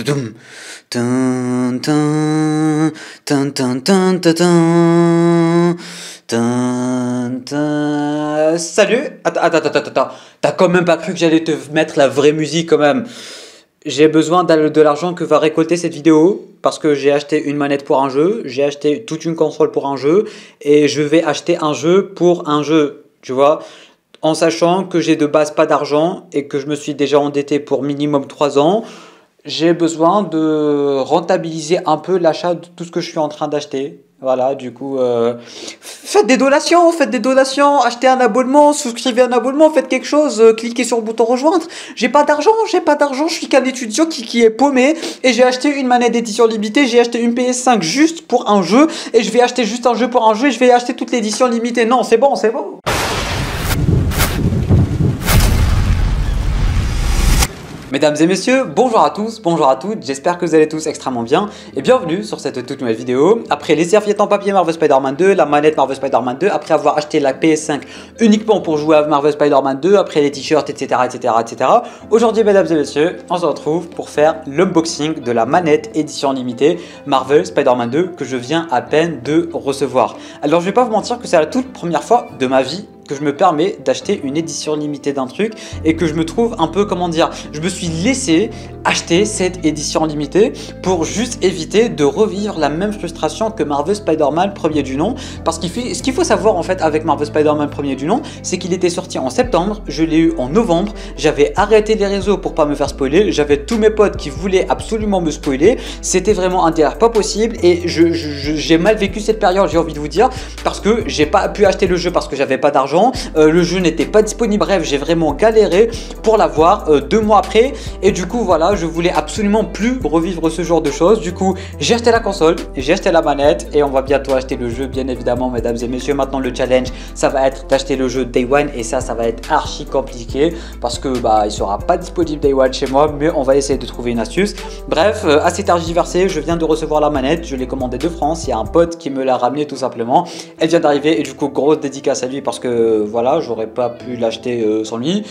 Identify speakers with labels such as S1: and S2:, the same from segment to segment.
S1: Tudum. Tun, tun, tun, tun, tun, tun, tun. Tun, tun. Salut. Attends. T'as quand même pas cru que j'allais te mettre la vraie musique quand même. J'ai besoin de l'argent que va récolter cette vidéo parce que j'ai acheté une manette pour un jeu, j'ai acheté toute une console pour un jeu et je vais acheter un jeu pour un jeu, tu vois, en sachant que j'ai de base pas d'argent et que je me suis déjà endetté pour minimum 3 ans. J'ai besoin de rentabiliser un peu l'achat de tout ce que je suis en train d'acheter. Voilà, du coup, faites des donations, achetez un abonnement, souscrivez un abonnement, faites quelque chose, cliquez sur le bouton rejoindre. J'ai pas d'argent, je suis qu'un étudiant qui est paumé et j'ai acheté une manette d'édition limitée, j'ai acheté une PS5 juste pour un jeu et je vais acheter juste un jeu pour un jeu et je vais acheter toute l'édition limitée. Non, c'est bon. Mesdames et messieurs, bonjour à tous, bonjour à toutes, j'espère que vous allez tous extrêmement bien et bienvenue sur cette toute nouvelle vidéo. Après les serviettes en papier Marvel Spider-Man 2, la manette Marvel Spider-Man 2, après avoir acheté la PS5 uniquement pour jouer à Marvel Spider-Man 2, après les t-shirts, etc. Aujourd'hui, mesdames et messieurs, on se retrouve pour faire l'unboxing de la manette édition limitée Marvel Spider-Man 2 que je viens à peine de recevoir. Alors je vais pas vous mentir que c'est la toute première fois de ma vie que je me permets d'acheter une édition limitée d'un truc et que je me trouve un peu, comment dire, je me suis laissé acheter cette édition limitée pour juste éviter de revivre la même frustration que Marvel Spider-Man premier du nom, parce ce qu'il faut savoir en fait avec Marvel Spider-Man premier du nom, c'est qu'il était sorti en septembre, je l'ai eu en novembre, j'avais arrêté les réseaux pour pas me faire spoiler, j'avais tous mes potes qui voulaient absolument me spoiler, c'était vraiment un délire pas possible et j'ai mal vécu cette période, j'ai envie de vous dire, parce que j'ai pas pu acheter le jeu parce que j'avais pas d'argent. Le jeu n'était pas disponible, bref j'ai vraiment galéré pour l'avoir 2 mois après et du coup voilà, je voulais absolument plus revivre ce genre de choses. Du coup j'ai acheté la console, j'ai acheté la manette et on va bientôt acheter le jeu bien évidemment mesdames et messieurs. Maintenant le challenge ça va être d'acheter le jeu Day One et ça va être archi compliqué parce que il sera pas disponible Day One chez moi, mais on va essayer de trouver une astuce. Bref, assez tergiversé, je viens de recevoir la manette, je l'ai commandée de France, il y a un pote qui me l'a ramené tout simplement, elle vient d'arriver et du coup grosse dédicace à lui parce que voilà, j'aurais pas pu l'acheter sans lui,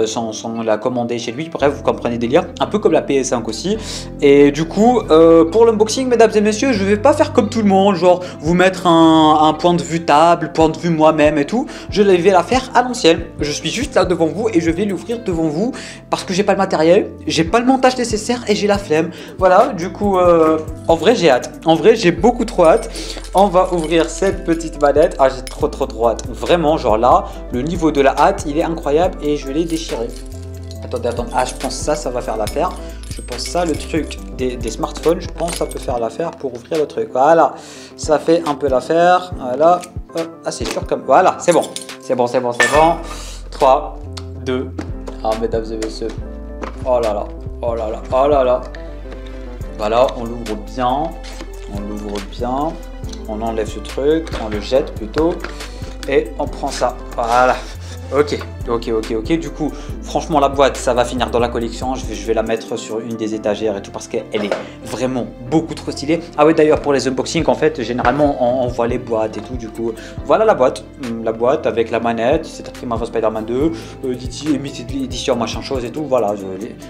S1: sans la commander chez lui. Bref, vous comprenez délire, un peu comme la PS5 aussi. Et du coup, pour l'unboxing, mesdames et messieurs, je vais pas faire comme tout le monde, genre vous mettre un point de vue table, point de vue moi-même et tout. Je vais la faire à l'ancienne. Je suis juste là devant vous et je vais l'ouvrir devant vous parce que j'ai pas le matériel, j'ai pas le montage nécessaire et j'ai la flemme. Voilà, du coup, en vrai, j'ai hâte. En vrai, j'ai beaucoup trop hâte. On va ouvrir cette petite manette. Ah, j'ai trop hâte. Vraiment, genre là, le niveau de la hâte, il est incroyable et je l'ai déchiré. Attendez. Ah, je pense ça va faire l'affaire. Je pense ça, le truc des smartphones, je pense ça peut faire l'affaire pour ouvrir le truc. Voilà, ça fait un peu l'affaire. Voilà. Ah, c'est sûr comme... Voilà, c'est bon. 3, 2... Ah, mesdames et messieurs. Oh là là. Voilà, on l'ouvre bien. On enlève ce truc, on le jette plutôt. Et on prend ça, voilà. Ok. Du coup, franchement, la boîte, ça va finir dans la collection. Je vais la mettre sur une des étagères et tout parce qu'elle est vraiment beaucoup trop stylée. Ah ouais, d'ailleurs, pour les unboxings, en fait, généralement, on voit les boîtes et tout. Du coup, voilà la boîte avec la manette. C'est écrit Marvel Spider-Man 2, édition machin chose et tout. Voilà,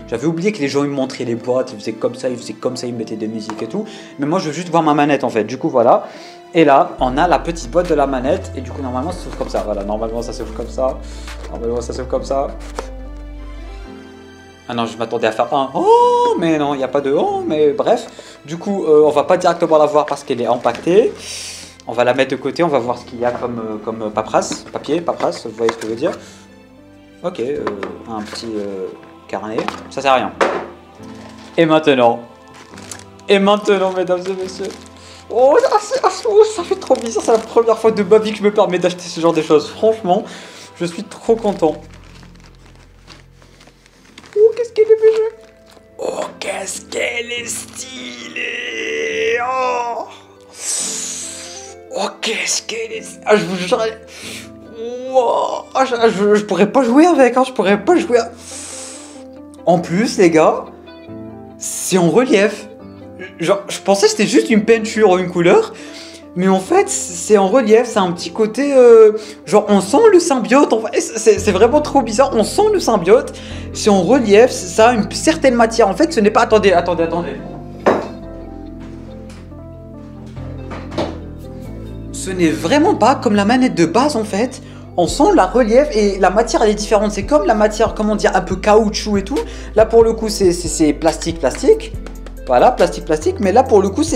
S1: j'avais oublié que les gens ils me montraient les boîtes, ils faisaient comme ça, ils mettaient des musiques et tout. Mais moi, je veux juste voir ma manette en fait. Du coup, voilà. Et là, on a la petite boîte de la manette. Et du coup, normalement, ça s'ouvre comme ça. Voilà, normalement, ça s'ouvre comme ça. Ah non, je m'attendais à faire un oh, mais non, il n'y a pas de oh, mais bref. Du coup, on va pas directement la voir parce qu'elle est empaquetée. On va la mettre de côté. On va voir ce qu'il y a comme paperasse. Paperasse, vous voyez ce que je veux dire. Ok, un petit carnet. Ça sert à rien. Et maintenant, mesdames et messieurs. Oh, ça fait trop bizarre, c'est la première fois de ma vie que je me permets d'acheter ce genre de choses. Franchement, je suis trop content. Oh, qu'est-ce qu'elle est belle. Oh, qu'est-ce qu'elle est stylée. Oh, qu'est-ce qu'elle est... Ah, je vous jure... Oh, je pourrais pas jouer avec, je pourrais pas jouer... En plus, les gars, c'est en relief. Genre, je pensais que c'était juste une peinture ou une couleur, mais en fait c'est en relief, c'est un petit côté genre on sent le symbiote, en fait, c'est vraiment trop bizarre, on sent le symbiote, c'est en relief, ça a une certaine matière, en fait ce n'est pas, attendez. Ce n'est vraiment pas comme la manette de base en fait. On sent la relief et la matière elle est différente. C'est comme la matière, comment dire, un peu caoutchouc et tout. Là pour le coup c'est plastique. Voilà, plastique. Mais là pour le coup ça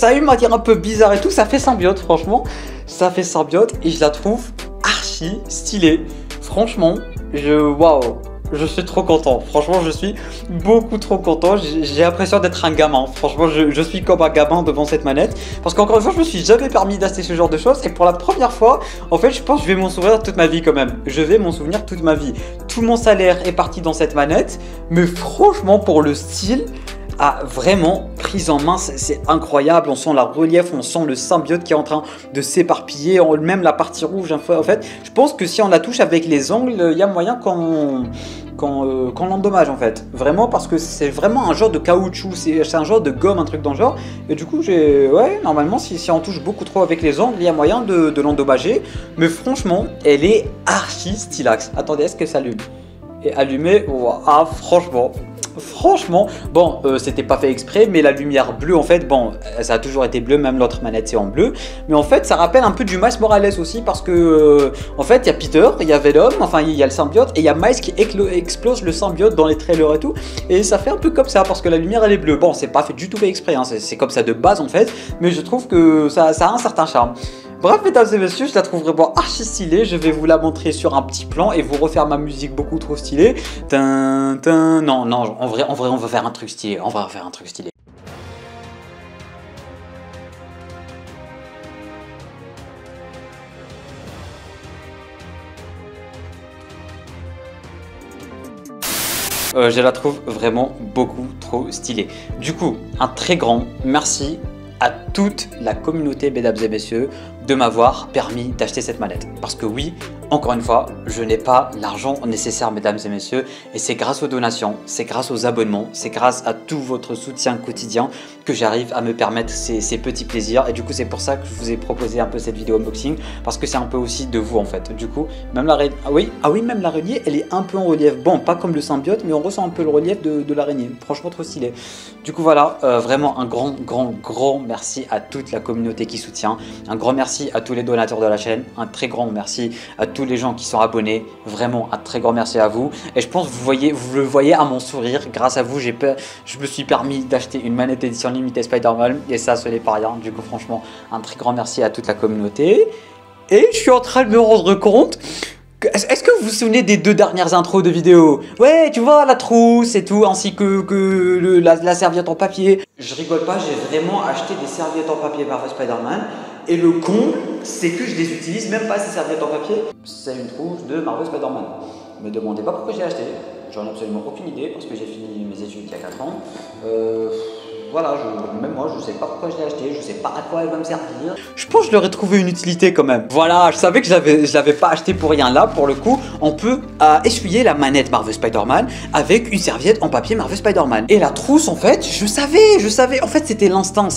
S1: a une matière un peu bizarre et tout. Ça fait symbiote franchement. Ça fait symbiote et je la trouve archi stylée. Franchement, waouh. Je suis trop content, franchement je suis beaucoup trop content, j'ai l'impression d'être un gamin, franchement je suis comme un gamin devant cette manette, parce qu'encore une fois je me suis jamais permis d'acheter ce genre de choses, et pour la première fois, en fait je pense que je vais m'en souvenir toute ma vie quand même, je vais m'en souvenir toute ma vie, tout mon salaire est parti dans cette manette, mais franchement pour le style, a vraiment prise en main, c'est incroyable, on sent la relief, on sent le symbiote qui est en train de s'éparpiller, même la partie rouge en fait, je pense que si on la touche avec les ongles, il y a moyen qu'on l'endommage en fait, vraiment parce que c'est vraiment un genre de caoutchouc, c'est un genre de gomme, un truc dans le genre, et du coup ouais, normalement si on touche beaucoup trop avec les ongles, il y a moyen de l'endommager, mais franchement, elle est archi stylax. Attendez, est-ce qu'elle s'allume? Et allumée, wow, ah franchement, bon, c'était pas fait exprès, mais la lumière bleue, en fait, bon, ça a toujours été bleu, même l'autre manette c'est en bleu, mais en fait, ça rappelle un peu du Miles Morales aussi, parce que, en fait, il y a Peter, il y a Venom, enfin, il y a le symbiote, et il y a Miles qui explose le symbiote dans les trailers et tout, et ça fait un peu comme ça, parce que la lumière, elle est bleue. Bon, c'est pas fait du tout fait exprès, hein, c'est comme ça de base, en fait, mais je trouve que ça a un certain charme. Bref, mesdames et messieurs, je la trouve vraiment archi stylée. Je vais vous la montrer sur un petit plan et vous refaire ma musique beaucoup trop stylée. Non, en vrai, on va faire un truc stylé. Je la trouve vraiment beaucoup trop stylée. Du coup, un très grand merci à toute la communauté, mesdames et messieurs, de m'avoir permis d'acheter cette manette. Parce que oui, encore une fois, je n'ai pas l'argent nécessaire, mesdames et messieurs, et c'est grâce aux donations, c'est grâce aux abonnements, c'est grâce à tout votre soutien quotidien que j'arrive à me permettre ces petits plaisirs. Et du coup, c'est pour ça que je vous ai proposé un peu cette vidéo unboxing, parce que c'est un peu aussi de vous en fait. Du coup, même l'araignée, même l'araignée, elle est un peu en relief. Bon, pas comme le symbiote, mais on ressent un peu le relief de l'araignée. Franchement, trop stylé. Du coup, voilà, vraiment un grand merci à toute la communauté qui soutient. Un grand merci à tous les donateurs de la chaîne. Un très grand merci à tous les gens qui sont abonnés. Vraiment, un très grand merci à vous. Et je pense que vous le voyez à mon sourire. Grâce à vous, je me suis permis d'acheter une manette édition limitée Spider-Man. Et ça, ce n'est pas rien. Du coup, franchement, un très grand merci à toute la communauté. Et je suis en train de me rendre compte. Est-ce que vous vous souvenez des 2 dernières intros de vidéos? Ouais, tu vois, la trousse et tout, ainsi que la serviette en papier. Je rigole pas, j'ai vraiment acheté des serviettes en papier Marvel Spider-Man. Et le comble, c'est que je les utilise même pas ces serviettes en papier. C'est une trousse de Marvel Spider-Man. Ne me demandez pas pourquoi j'ai acheté. J'en ai absolument aucune idée parce que j'ai fini mes études il y a 4 ans. Voilà, même moi je sais pas pourquoi je l'ai acheté, je sais pas à quoi elle va me servir. Je pense que je leur ai trouvé une utilité quand même. Voilà, je savais que je l'avais pas acheté pour rien. Là, pour le coup, on peut essuyer la manette Marvel Spider-Man avec une serviette en papier Marvel Spider-Man. Et la trousse, en fait, je savais. En fait, c'était l'instinct,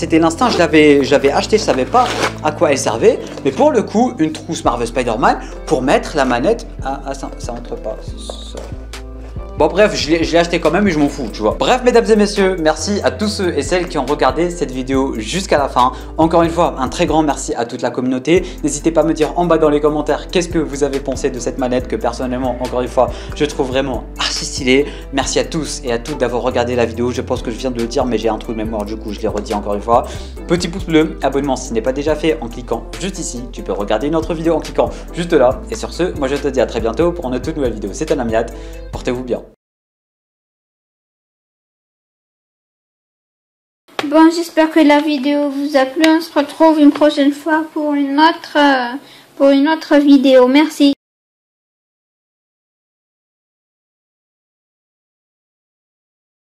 S1: je l'avais acheté, je savais pas à quoi elle servait. Mais pour le coup, une trousse Marvel Spider-Man pour mettre la manette ça entre pas. Bon bref, je l'ai acheté quand même et je m'en fous, tu vois. Bref, mesdames et messieurs, merci à tous ceux et celles qui ont regardé cette vidéo jusqu'à la fin. Encore une fois, un très grand merci à toute la communauté. N'hésitez pas à me dire en bas dans les commentaires qu'est-ce que vous avez pensé de cette manette que personnellement, encore une fois, je trouve vraiment archi stylée. Merci à tous et à toutes d'avoir regardé la vidéo. Je pense que je viens de le dire, mais j'ai un trou de mémoire, du coup je l'ai redit encore une fois. Petit pouce bleu, abonnement si ce n'est pas déjà fait en cliquant juste ici. Tu peux regarder une autre vidéo en cliquant juste là. Et sur ce, moi je te dis à très bientôt pour une toute nouvelle vidéo. C'était Namiat, portez-vous bien.
S2: Bon, j'espère que la vidéo vous a plu. On se retrouve une prochaine fois pour une autre vidéo. Merci.